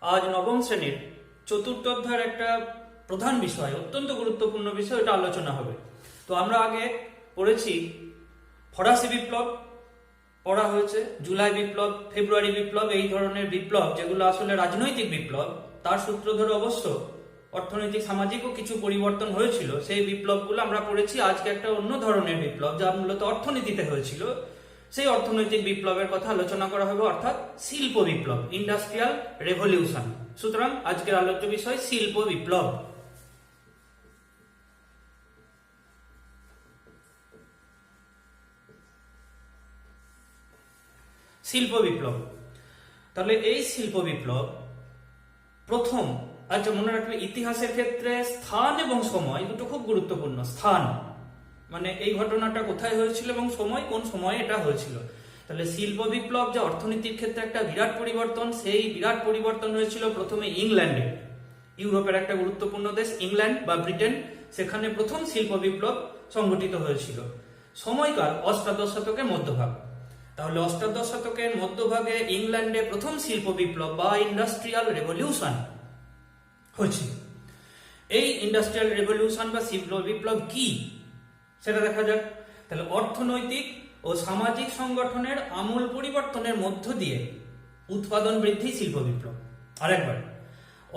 আজ নবম শ্রেণীর চতুর্থ অধ্যায়ের একটা প্রধান বিষয়, অত্যন্ত গুরুত্বপূর্ণ বিষয়, এটা আলোচনা হবে। তো আমরা আগে পড়েছি ফরাসি বিপ্লব, পড়া হয়েছে জুলাই বিপ্লব, ফেব্রুয়ারি বিপ্লব, এই ধরনের বিপ্লব যেগুলো আসলে রাজনৈতিক বিপ্লব, তার সূত্র ধরে অবশ্য অর্থনৈতিক সামাজিকও কিছু পরিবর্তন হয়েছিল। সেই বিপ্লবগুলো আমরা পড়েছি। আজকে একটা অন্য ধরনের বিপ্লব যা মূলত অর্থনীতিতে হয়েছিল, সেই অর্থনৈতিক বিপ্লবের কথা আলোচনা করা হবে, অর্থাৎ শিল্প বিপ্লব, ইন্ডাস্ট্রিয়াল রেভলিউশন। সুতরাং আজকের আলোচ্য বিষয় শিল্প বিপ্লব। শিল্প বিপ্লব, তাহলে এই শিল্প বিপ্লব প্রথম, আচ্ছা মনে রাখবে ইতিহাসের ক্ষেত্রে স্থান এবং সময় দুটো খুব গুরুত্বপূর্ণ। স্থান মানে এই ঘটনাটা কোথায় হয়েছিল এবং সময় কোন সময়ে এটা হয়েছিল। তাহলে শিল্প বিপ্লব যা অর্থনীতির ক্ষেত্রে একটা বিরাট পরিবর্তন, সেই বিরাট পরিবর্তন হয়েছিল প্রথমে ইংল্যান্ডে। ইউরোপের একটা গুরুত্বপূর্ণ দেশ ইংল্যান্ড বা ব্রিটেন, সেখানে প্রথম শিল্প বিপ্লব সংঘটিত হয়েছিল। সময়কাল অষ্টাদশ শতকের মধ্যভাগ। তাহলে অষ্টাদশ শতকের মধ্যভাগে ইংল্যান্ডে প্রথম শিল্প বিপ্লব বা ইন্ডাস্ট্রিয়াল রেভলিউশন হয়েছিল। এই ইন্ডাস্ট্রিয়াল রেভলিউশন বা শিল্প বিপ্লব কি সেটা দেখা যাক। তাহলে অর্থনৈতিক ও সামাজিক সংগঠনের আমূল পরিবর্তনের মধ্য দিয়ে উৎপাদন বৃদ্ধি শিল্প বিপ্লব। আরেকবার,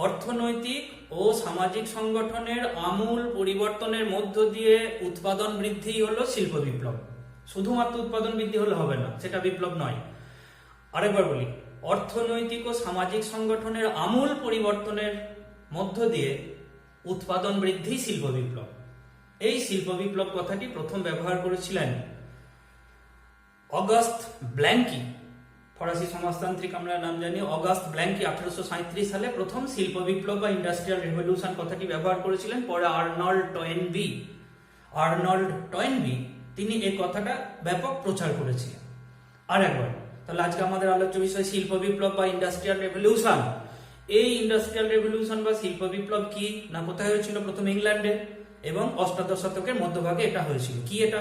অর্থনৈতিক ও সামাজিক সংগঠনের আমূল পরিবর্তনের মধ্য দিয়ে উৎপাদন বৃদ্ধি হলো শিল্প বিপ্লব। শুধুমাত্র উৎপাদন বৃদ্ধি হলে হবে না, সেটা বিপ্লব নয়। আরেকবার বলি, অর্থনৈতিক ও সামাজিক সংগঠনের আমূল পরিবর্তনের মধ্য দিয়ে উৎপাদন বৃদ্ধি শিল্প বিপ্লব। এই শিল্প বিপ্লব কথাটি প্রথম ব্যবহার করেছিলেন অগাস্ট ব্ল্যাঙ্কি। ফরাসি সমাজতান্ত্রিক আমরা নাম জানি অগাস্ট ব্ল্যাঙ্কি। 1837 সালে প্রথম শিল্প বিপ্লব বা ইন্ডাস্ট্রিয়াল রেভলিউশন কথাটি ব্যবহার করেছিলেন। পরে আর্নল্ড টয়েনবি তিনি এই কথাটা ব্যাপক প্রচার করেছিলেন। আর একবার, তাহলে আজকে আমাদের আলোচ্য বিষয় শিল্প বিপ্লব বা ইন্ডাস্ট্রিয়াল রেভলিউশন। এই ইন্ডাস্ট্রিয়াল রেভলিউশন বা শিল্প বিপ্লব কি না কোথায় হয়েছিল? প্রথম ইংল্যান্ডে এবং অষ্টাদশ শতকের মধ্যভাগে এটা হয়েছিল। কি এটা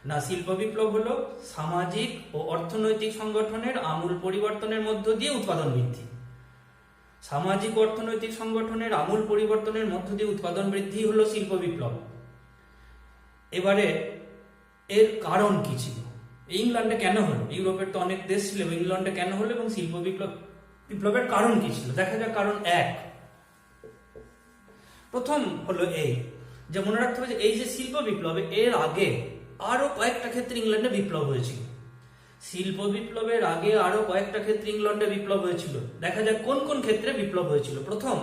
না, শিল্প বিপ্লব হলো সামাজিক ও অর্থনৈতিক সংগঠনের আমূল পরিবর্তনের মধ্য দিয়ে উৎপাদন বৃদ্ধি। সামাজিক ও অর্থনৈতিক সংগঠনের আমূল পরিবর্তনের মধ্য দিয়ে উৎপাদন বৃদ্ধি হলো শিল্প বিপ্লব। এবারে এর কারণ কি ছিল? ইংল্যান্ডে কেন হলো? ইউরোপের তো অনেক দেশ ছিল, ইংল্যান্ডে কেন হলো এবং শিল্প বিপ্লবের কারণ কি ছিল? দেখা যাক। কারণ এক, প্রথম হলো এই যে মনে রাখতে হবে যে এই যে শিল্প বিপ্লব, এর আগে আরো কয়েকটা ক্ষেত্রে ইংল্যান্ডে বিপ্লব হয়েছিল। শিল্প বিপ্লবের আগে আরো কয়েকটা ক্ষেত্রে ইংল্যান্ডে বিপ্লব হয়েছিল। দেখা যাক কোন কোন ক্ষেত্রে বিপ্লব হয়েছিল। প্রথম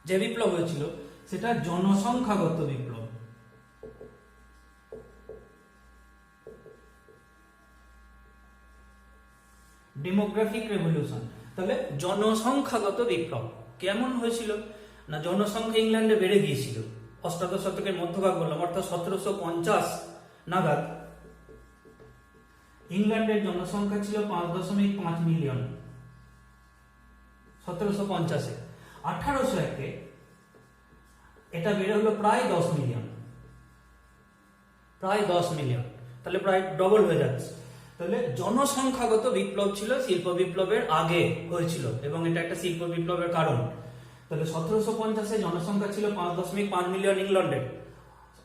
যে বিপ্লব হয়েছিল সেটা জনসংখ্যাগত বিপ্লব। Demographic revolution. তাহলে জনসংখ্যাগত বিপ্লব কেমন হয়েছিল না, জনসংখ্যা ইংল্যান্ডে বেড়ে গিয়েছিল। অষ্টাদশ শতকের মধ্যভাগ বললাম, অর্থাৎ 1750 নাগাদ ইংল্যান্ডের জনসংখ্যা ছিল 5.5 মিলিয়ন 1750-এ। 1801-এ এটা বেড়ে হলো প্রায় 10 মিলিয়ন, তাহলে প্রায় ডবল হয়ে যাচ্ছে। তাহলে জনসংখ্যাগত বিপ্লব ছিল শিল্প বিপ্লবের আগে হয়েছিল এবং এটা একটা শিল্প বিপ্লবের কারণ। তাহলে 1750-এ জনসংখ্যা ছিল 5.5 মিলিয়ন ইংল্যান্ডে,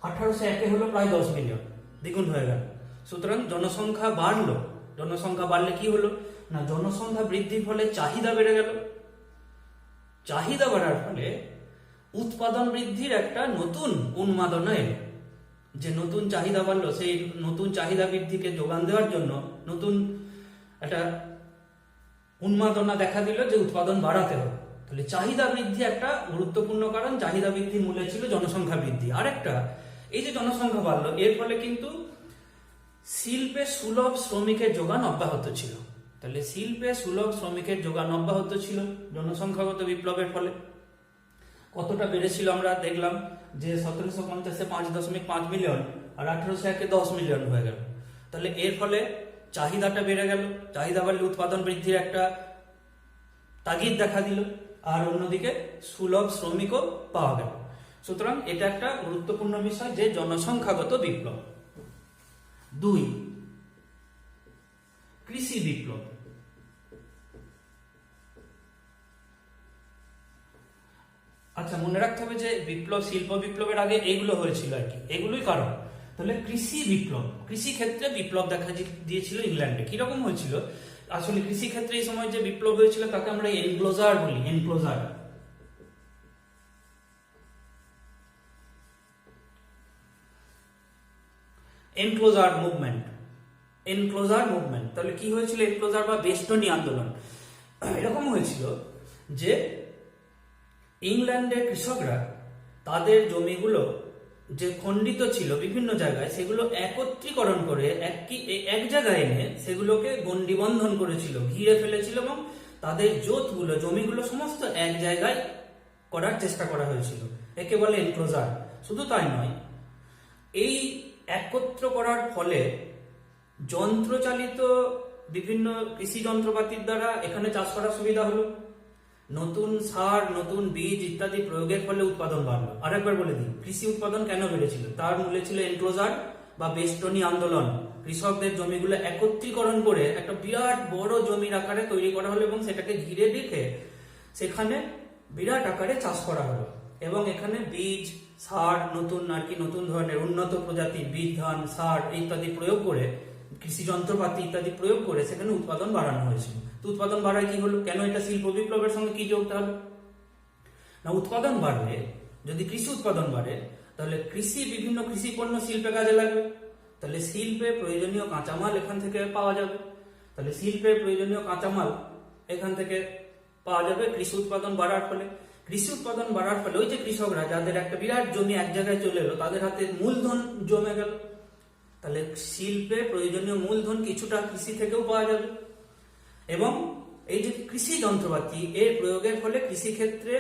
1801-এ হলো প্রায় 10 মিলিয়ন, দ্বিগুণ হয়ে গেল। সুতরাং জনসংখ্যা বাড়লো। জনসংখ্যা বাড়লে কি হলো না, জনসংখ্যা বৃদ্ধির ফলে চাহিদা বেড়ে গেল। চাহিদা বাড়ার ফলে উৎপাদন বৃদ্ধির একটা নতুন উন্মাদনা এলো। যে নতুন চাহিদা বাড়লো, সেই নতুন চাহিদা বৃদ্ধিকে যোগান দেওয়ার জন্য নতুন একটা উন্মাদনা দেখা দিল যে উৎপাদন বাড়াতে হবে। তাহলে চাহিদা বৃদ্ধি একটা গুরুত্বপূর্ণ কারণ। চাহিদা বৃদ্ধির মূলে ছিল জনসংখ্যা বৃদ্ধি। আরেকটা, এই যে জনসংখ্যা বাড়লো, এর ফলে কিন্তু শিল্পে সুলভ শ্রমিকের যোগান অব্যাহত ছিল। তাহলে শিল্পে সুলভ শ্রমিকের যোগান অব্যাহত ছিল জনসংখ্যাগত বিপ্লবের ফলে। কতটা বেড়েছিল আমরা দেখলাম যে 1750-এ 5.5 মিলিয়ন আর 1801-এ 10 মিলিয়ন হয়ে গেল। তাহলে এর ফলে চাহিদাটা বেড়ে গেল। চাহিদা বাড়লে উৎপাদন বৃদ্ধির একটা তাগিদ দেখা দিল, আর অন্যদিকে সুলভ শ্রমিকও পাওয়া গেল। সুতরাং এটা একটা গুরুত্বপূর্ণ বিষয় যে জনসংখ্যাগত বিপ্লব। 2, কৃষি বিপ্লব। আচ্ছা, মনে রাখতে হবে যে বিপ্লব, শিল্প বিপ্লবের আগে এগুলো হয়েছিল আর কি, এগুলোই কারণ। তাহলে কৃষি বিপ্লব, কৃষি ক্ষেত্রে বিপ্লব দেখা দিয়েছিল ইংল্যান্ডে। কিরকম হয়েছিল? আসলে কৃষি ক্ষেত্রে এই সময় যে বিপ্লব হয়েছিল তাকে আমরা এনক্লোজার বলি, enclosure. Enclosure movement, enclosure movement. তাহলে কি হয়েছিল? এনক্লোজার বা বেষ্টনী আন্দোলন। এরকম হয়েছিল যে ইংল্যান্ডের কৃষকরা তাদের জমিগুলো যে খণ্ডিত ছিল বিভিন্ন জায়গায়, সেগুলো একত্রীকরণ করে এক জায়গায় এনে সেগুলোকে গণ্ডিবন্ধন করেছিল, ঘিরে ফেলেছিল, এবং তাদের জোতগুলো, জমিগুলো সমস্ত এক জায়গায় করার চেষ্টা করা হয়েছিল। একে বলে এনক্লোজার। শুধু তাই নয়, এই একত্র করার ফলে যন্ত্রচালিত বিভিন্ন কৃষি যন্ত্রপাতির দ্বারা এখানে চাষ করার সুবিধা হলো। নতুন সার, নতুন বীজ ইত্যাদি প্রয়োগের ফলে উৎপাদন বাড়লো। আরেকবার বলে দিই, কৃষি উৎপাদন কেন বেড়েছিল? তার মূলে ছিল এনক্লোজার বা বেষ্টনী আন্দোলন। কৃষকদের জমিগুলো একত্রীকরণ করে একটা বিরাট বড় জমির আকারে তৈরি করা হলো এবং সেটাকে ঘিরে রেখে সেখানে বিরাট আকারে চাষ করা হলো। এবং এখানে বীজ, সার, নতুন ধরনের উন্নত প্রজাতির বীজ, ধান, সার ইত্যাদি প্রয়োগ করে, কৃষি যন্ত্রপাতি ইত্যাদি প্রয়োগ করে সেখানে উৎপাদন বাড়ানো হয়েছিল। তো উৎপাদন বাড়ায় কি হলো? কেন এটা শিল্প বিপ্লবের সঙ্গে কি যোগটা হলো? না, উৎপাদন বাড়লে, যদি কৃষি উৎপাদন বাড়ে, তাহলে বিভিন্ন কৃষি পণ্য শিল্পে কাজে লাগবে। তাহলে শিল্পে প্রয়োজনীয় কাঁচামাল এখান থেকে পাওয়া যাবে। তাহলে শিল্পে প্রয়োজনীয় কাঁচামাল এখান থেকে পাওয়া যাবে কৃষি উৎপাদন বাড়ার ফলে। কৃষি উৎপাদন বাড়ার ফলে ওই যে কৃষকরা, যাদের একটা বিরাট জমি এক জায়গায় চলে এলো, তাদের হাতে মূলধন জমে গেল। তাহলে শিল্পে প্রয়োজনীয় মূলধন কিছুটা কৃষি থেকেও পাওয়া যাবে। এবং এই যে কৃষি যন্ত্রপাতি, এর প্রয়োগের ফলে কৃষিক্ষেত্রে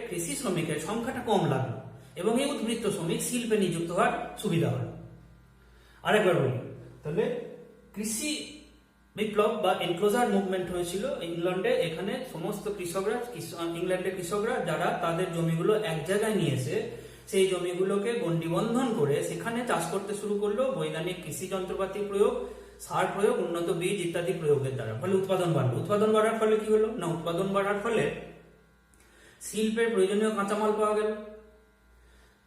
কৃষি শ্রমিকের সংখ্যাটা কম লাগলো এবং এই উদ্বৃত্ত শ্রমিক শিল্পে নিযুক্ত হওয়ার সুবিধা হলো। আরেকবার বলি, তাহলে কৃষি বিপ্লব বা এনক্লোজার মুভমেন্ট হয়েছিল ইংল্যান্ডে। এখানে সমস্ত ইংল্যান্ডের কৃষকরা যারা তাদের জমিগুলো এক জায়গায় নিয়ে এসে সেই জমিগুলোকে গণ্ডিবন্ধন করে সেখানে চাষ করতে শুরু করলো বৈজ্ঞানিক কৃষি যন্ত্রপাতি প্রয়োগ, সার প্রয়োগ, উন্নত বীজ ইত্যাদি প্রয়োগের দ্বারা। ফলে উৎপাদন বাড়লো। উৎপাদন বাড়ার ফলে কি হলো? না, উৎপাদন বাড়ার ফলে শিল্পের প্রয়োজনীয় কাঁচামাল পাওয়া গেল,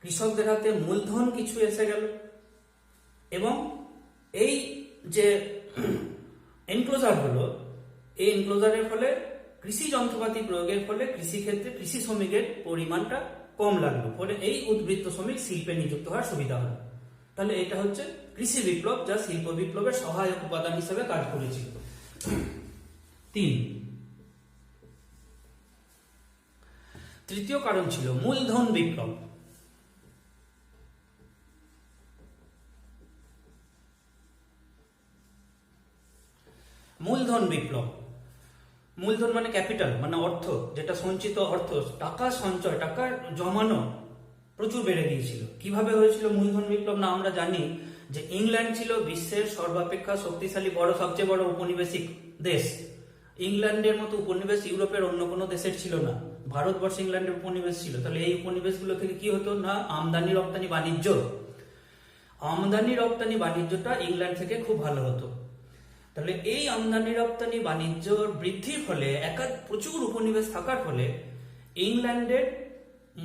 কৃষকদের হাতে মূলধন কিছু এসে গেল, এবং এই যে এনক্লোজার হলো, এই এনক্লোজারের ফলে কৃষি যন্ত্রপাতি প্রয়োগের ফলে কৃষিক্ষেত্রে কৃষি শ্রমিকের পরিমাণটা কম লাগলো। ফলে এই উদ্বৃত্ত শ্রমিক শিল্পে নিযুক্ত হওয়ার সুবিধা হলো। তাহলে এটা হচ্ছে কৃষি বিপ্লব, যা শিল্প বিপ্লবের সহায়ক উপাদান হিসেবে কাজ করেছিল। 3, তৃতীয় কারণ ছিল মূলধন বিপ্লব। মূলধন বিপ্লব, মূলধন মানে ক্যাপিটাল, মানে অর্থ, যেটা সঞ্চিত অর্থ, টাকা সঞ্চয়, টাকা জমানো প্রচুর বেড়ে গিয়েছিল। কিভাবে হয়েছিল মূলধন বিপ্লব? না, আমরা জানি যে ইংল্যান্ড ছিল বিশ্বের সর্বাপেক্ষা শক্তিশালী সবচেয়ে বড় উপনিবেশিক দেশ। ইংল্যান্ডের মতো উপনিবেশ ইউরোপের অন্য কোনো দেশের ছিল না। ভারতবর্ষ ইংল্যান্ডের উপনিবেশ ছিল। তাহলে এই উপনিবেশগুলো থেকে কি হতো? না, আমদানি রপ্তানি বাণিজ্যটা ইংল্যান্ড থেকে খুব ভালো হতো। তাহলে এই আমদানি রপ্তানি বাণিজ্য বৃদ্ধির ফলে, প্রচুর উপনিবেশ থাকার ফলে ইংল্যান্ডের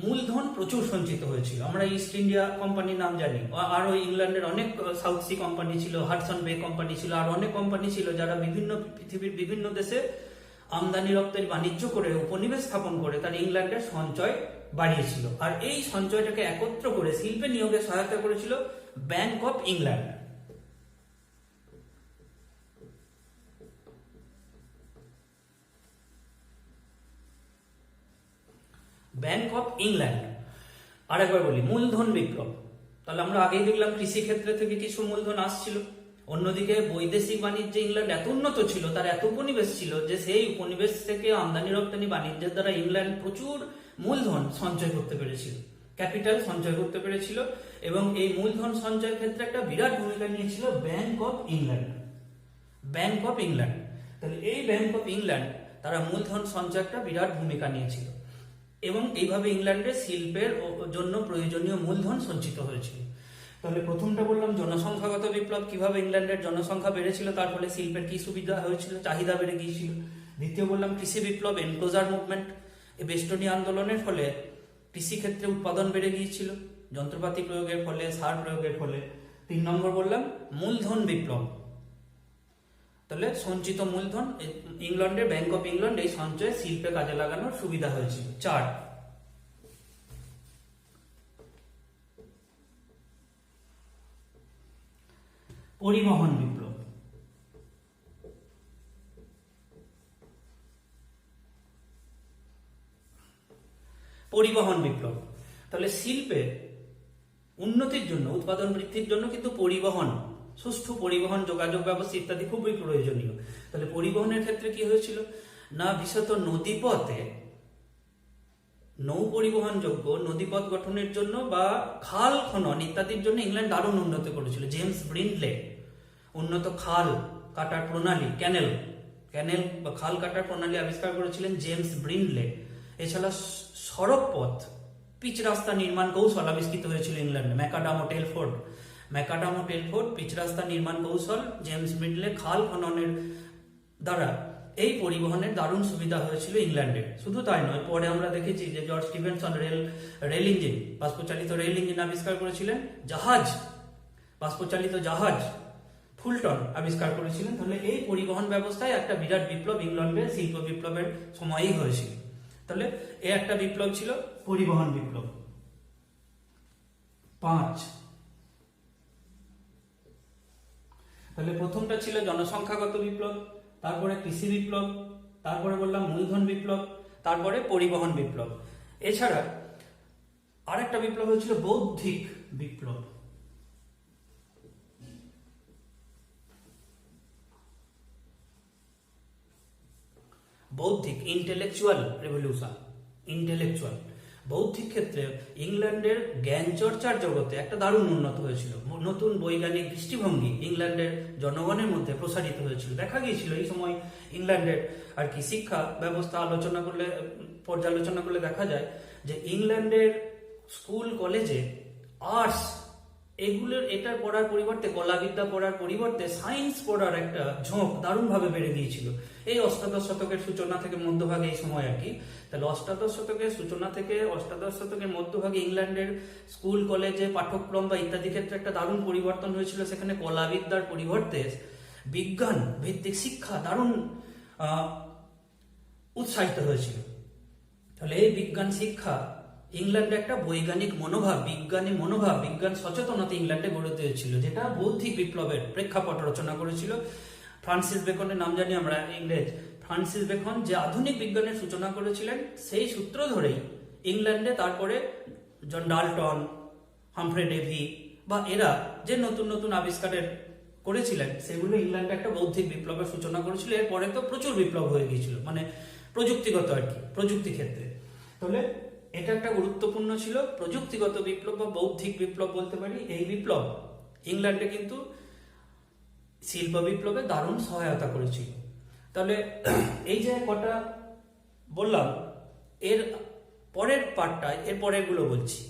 মূলধন প্রচুর সঞ্চিত হয়েছিল। আমরা ইস্ট ইন্ডিয়া কোম্পানির নাম জানি, আরো ইংল্যান্ডের অনেক সাউথ সি কোম্পানি ছিল, হাডসন বে কোম্পানি ছিল, আর অনেক কোম্পানি ছিল যারা পৃথিবীর বিভিন্ন দেশে আমদানি রপ্তানি বাণিজ্য করে, উপনিবেশ স্থাপন করে তার ইংল্যান্ডের সঞ্চয় বাড়িয়েছিল। আর এই সঞ্চয়টাকে একত্র করে শিল্পে নিয়োগে সহায়তা করেছিল bank of England. Bank of England. আরেকবার বলি, মূলধন বিপ্লব। তাহলে আমরা আগেই দেখলাম কৃষি ক্ষেত্রে থেকে কিছু মূলধন আসছিল। অন্যদিকে বৈদেশিক বাণিজ্যে ইংল্যান্ড এত উন্নত ছিল, তার এত উপনিবেশ ছিল যে সেই উপনিবেশ থেকে আমদানি রপ্তানি বাণিজ্যের দ্বারা ইংল্যান্ড প্রচুর মূলধন সঞ্চয় করতে পেরেছিল, ক্যাপিটাল সঞ্চয় করতে পেরেছিল। এবং এই মূলধন সঞ্চয়ের ক্ষেত্রে একটা বিরাট ভূমিকা নিয়েছিল bank of England. Bank of England, তাহলে এই ব্যাংক অফ ইংল্যান্ড তারা মূলধন সঞ্চয় একটা বিরাট ভূমিকা নিয়েছিল এবং এইভাবে ইংল্যান্ডের শিল্পের জন্য প্রয়োজনীয় মূলধন সঞ্চিত হয়েছিল। তাহলে প্রথমটা বললাম জনসংখ্যাগত বিপ্লব, কিভাবে ইংল্যান্ডের জনসংখ্যা বেড়েছিল, তার ফলে শিল্পের কি সুবিধা হয়েছিল, চাহিদা বেড়ে গিয়েছিল। দ্বিতীয় বললাম কৃষি বিপ্লব, এনক্লোজার মুভমেন্ট, এই বেষ্টনী আন্দোলনের ফলে কৃষিক্ষেত্রে উৎপাদন বেড়ে গিয়েছিল যন্ত্রপাতি প্রয়োগের ফলে, সার প্রয়োগের ফলে। 3 নম্বর বললাম মূলধন বিপ্লব। তাহলে সঞ্চিত মূলধন, ইংল্যান্ডের ব্যাংক অফ ইংল্যান্ড এই সঞ্চয় শিল্পে কাজে লাগানোর সুবিধা হয়েছিল। 4 পরিবহন বিপ্লব। পরিবহন বিপ্লব, তাহলে শিল্পে উন্নতির জন্য, উৎপাদন বৃদ্ধির জন্য কিন্তু পরিবহন, সুষ্ঠু পরিবহন, যোগাযোগ ব্যবস্থা ইত্যাদি খুবই প্রয়োজনীয়। তাহলে পরিবহনের ক্ষেত্রে কি হয়েছিল না, বিশেষত নদীপথে নৌ পরিবহনযোগ্য নদীপথ গঠনের জন্য বা খাল খনন ইত্যাদির জন্য ইংল্যান্ড দারুণ উন্নত করেছিল। জেমস ব্রিন্ডলে উন্নত খাল কাটার প্রণালী, ক্যানেল বা খাল কাটার প্রণালী আবিষ্কার করেছিলেন জেমস ব্রিন্ডলে। এছাড়া সড়ক পথ, পিচ রাস্তা নির্মাণ কৌশল আবিষ্কৃত হয়েছিল ইংল্যান্ডে। ম্যাকাডামো টেলফোর্ড পিচ রাস্তা নির্মাণ কৌশল, জেমস ব্রিন্ডলে খাল খননের দ্বারা এই পরিবহনের দারুণ সুবিধা হয়েছিল ইংল্যান্ডে। শুধু তাই নয়, পরে আমরা দেখেছি যে জর্জ স্টিভেনসন রেল ইঞ্জিন, বাষ্পচালিত রেল ইঞ্জিন আবিষ্কার করেছিলেন। বাষ্পচালিত জাহাজ ফুলটন আবিষ্কার করেছিলেন। তাহলে এই পরিবহন ব্যবস্থায় একটা বিরাট বিপ্লব ইংল্যান্ডের শিল্প বিপ্লবের সময়ই হয়েছিল। তাহলে এ একটা বিপ্লব ছিল পরিবহন বিপ্লব। 5 তাহলে প্রথমটা ছিল জনসংখ্যাগত বিপ্লব, তারপরে কৃষি বিপ্লব, তারপরে বললাম মূলধন বিপ্লব, তারপরে পরিবহন বিপ্লব। এছাড়া আরেকটা বিপ্লব হয়েছিল বৌদ্ধিক বিপ্লব। বৌদ্ধিক, ইন্টেলেকচুয়াল রেভলিউশন। বৌদ্ধিক ক্ষেত্রে ইংল্যান্ডের জ্ঞান চর্চার জগতে একটা দারুণ উন্নত হয়েছিল। নতুন বৈজ্ঞানিক দৃষ্টিভঙ্গি ইংল্যান্ডের জনগণের মধ্যে প্রসারিত হয়েছিল। দেখা গিয়েছিল এই সময় ইংল্যান্ডের আর কি শিক্ষা ব্যবস্থা পর্যালোচনা করলে দেখা যায় যে ইংল্যান্ডের স্কুল কলেজে আর্টস এটা পড়ার পরিবর্তে, কলাবিদ্যা পড়ার পরিবর্তে সায়েন্স পড়ার একটা ঝোঁক দারুণভাবে বেড়ে গিয়েছিল এই অষ্টাদশ শতকের সূচনা থেকে মধ্যভাগে, এই সময় আর কি। তাহলে অষ্টাদশ শতকের সূচনা থেকে অষ্টাদশ শতকের মধ্যভাগে ইংল্যান্ডের স্কুল কলেজে পাঠ্যক্রম বা ইত্যাদি ক্ষেত্রে একটা দারুণ পরিবর্তন হয়েছিল। সেখানে কলাবিদ্যার পরিবর্তে বিজ্ঞান ভিত্তিক শিক্ষা দারুণ উৎসাহিত হয়েছিল। তাহলে এই বিজ্ঞান শিক্ষা ইংল্যান্ডে একটা বৈজ্ঞানিক মনোভাব, বিজ্ঞান সচেতনতা ইংল্যান্ডে গড়ে তুলেছিল, যেটা বৌদ্ধিক বিপ্লবের প্রেক্ষাপট রচনা করেছিল। ফ্রান্সিস বেকনের নাম জানি আমরা, ইংরেজ ফ্রান্সিস বেকন যে আধুনিক বিজ্ঞানের সূচনা করেছিলেন, সেই সূত্র ধরেই ইংল্যান্ডে তারপরে জন ডাল্টন, হামফ্রে ডেভি বা এরা যে নতুন নতুন আবিষ্কারের করেছিলেন, সেগুলো ইংল্যান্ডে একটা বৌদ্ধিক বিপ্লবের সূচনা করেছিল। এরপরে তো প্রচুর বিপ্লব হয়ে গিয়েছিল, মানে প্রযুক্তিগত আর কি, প্রযুক্তি ক্ষেত্রে। তাহলে এটা একটা গুরুত্বপূর্ণ ছিল প্রযুক্তিগত বিপ্লব বা বৌদ্ধিক বিপ্লব বলতে পারি। এই বিপ্লব ইংল্যান্ডে কিন্তু শিল্প বিপ্লবে দারুণ সহায়তা করেছিল। তাহলে এই যে কটা বললাম, এর পরের পার্টটা, এর পরের গুলো বলছি।